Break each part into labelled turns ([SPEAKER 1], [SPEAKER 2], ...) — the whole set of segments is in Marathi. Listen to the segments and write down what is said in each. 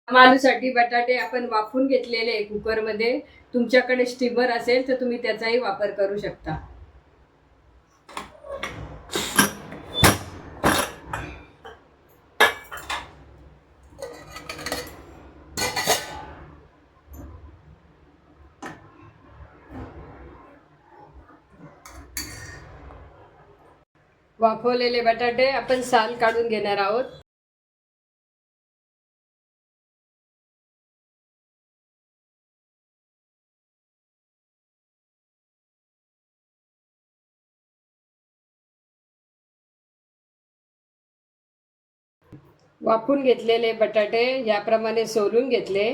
[SPEAKER 1] आलूसाठी बटाटे आपण वाफून घेतलेले कुकरमध्ये. तुमच्याकडे स्टीमर असेल तर तुम्ही त्याचाही वापर करू शकता. वाफवलेले बटाटे आपण साल काढून घेणार आहोत. वाफून घेतलेले बटाटे याप्रमाणे सोलून घेतले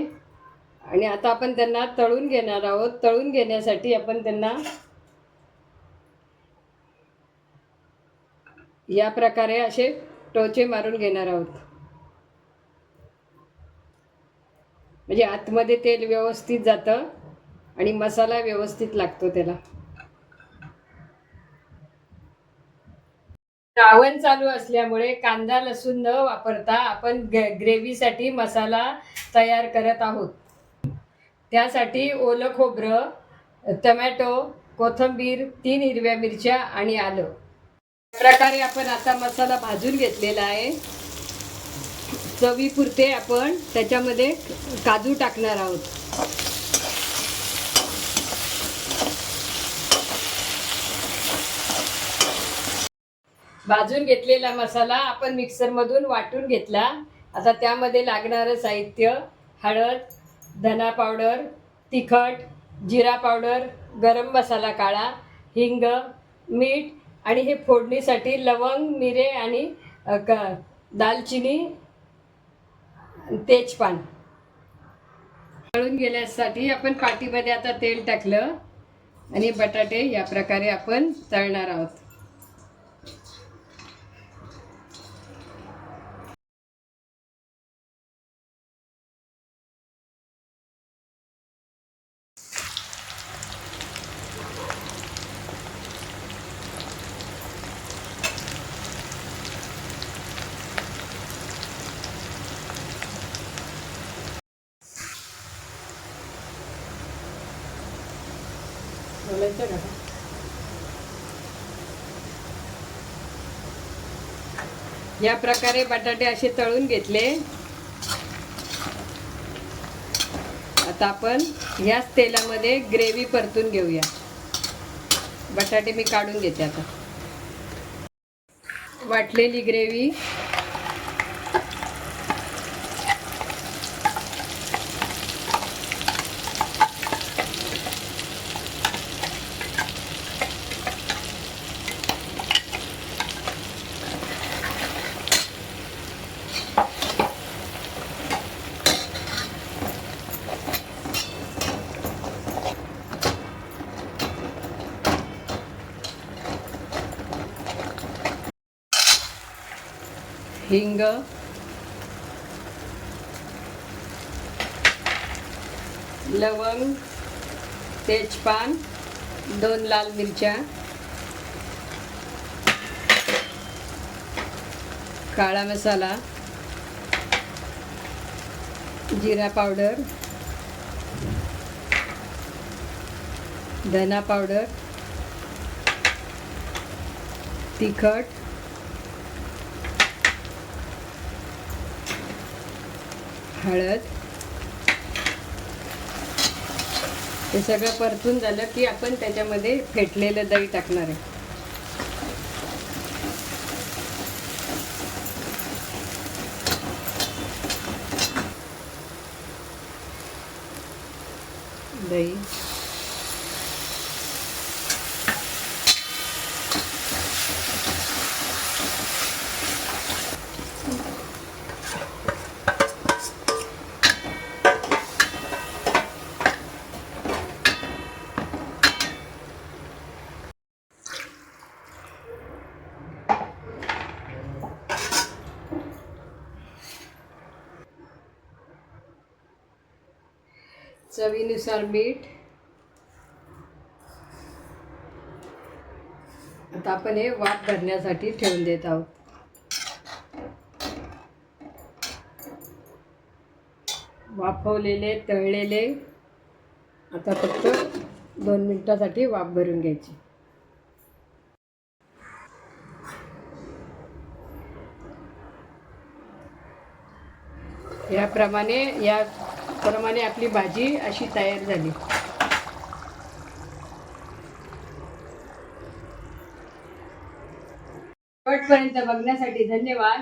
[SPEAKER 1] आणि आता आपण त्यांना तळून घेणार आहोत. तळून घेण्यासाठी आपण त्यांना या प्रकारे असे टोचे मारून घेणार आहोत. म्हणजे आतमध्ये तेल व्यवस्थित जातं आणि मसाला व्यवस्थित लागतो त्याला. श्रावण चालू असल्यामुळे कांदा लसूण न वापरता आपण ग्रेव्हीसाठी मसाला तयार करत आहोत. त्यासाठी ओलं खोबरं, टमॅटो, कोथिंबीर, 3 हिरव्या मिरच्या आणि आलं. प्रकारे आपण आता मसाला भाजून घेतलेला आहे. चवीपुरते आपण त्याच्यामध्ये काजू टाकणार आहोत. भाजून घेतलेला मसाला आपण मिक्सरमधून वाटून घेतला. आता त्यामध्ये लागणारं साहित्य: हळद, धना पावडर, तिखट, जिरा पावडर, गरम मसाला काळा, हिंग, मीठ आणि हे फोडणीसाठी लवंग, मिरे आणि दालचिनी, तेजपान. तळून घेण्यासाठी आपण पाटीमध्ये आता तेल टाकलं आणि बटाटे या प्रकारे आपण तळणार आहोत. या प्रकारे बटाटे असे तळून घेतले. आता आपण याच तेलामध्ये ग्रेव्ही परतून घेऊया. बटाटे मी काढून घेते आता. वाटलेली ग्रेव्ही हिंग, लवंग, तेजपान, 2 लाल मिरच्या, काळा मसाला, जिरा पावडर, धना पावडर, तिखट, हळद. हे सगळं परतून झालं की आपण त्याच्यामध्ये फेटलेलं दही टाकणार आहे. दही, चवीनुसार मीठ. आता आपण हे वाफ भरण्यासाठी ठेवून देत आहोत. वाफवलेले तळलेले आता फक्त 2 मिनिटासाठी वाफ भरून घ्यायची. याप्रमाणे आपली भाजी अशी तयार झाली. शेवटपर्यंत बघण्यासाठी धन्यवाद.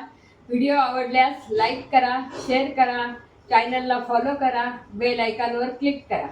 [SPEAKER 1] व्हिडिओ आवडल्यास लाईक करा, शेअर करा, चॅनलला फॉलो करा, बेल आयकॉनवर क्लिक करा.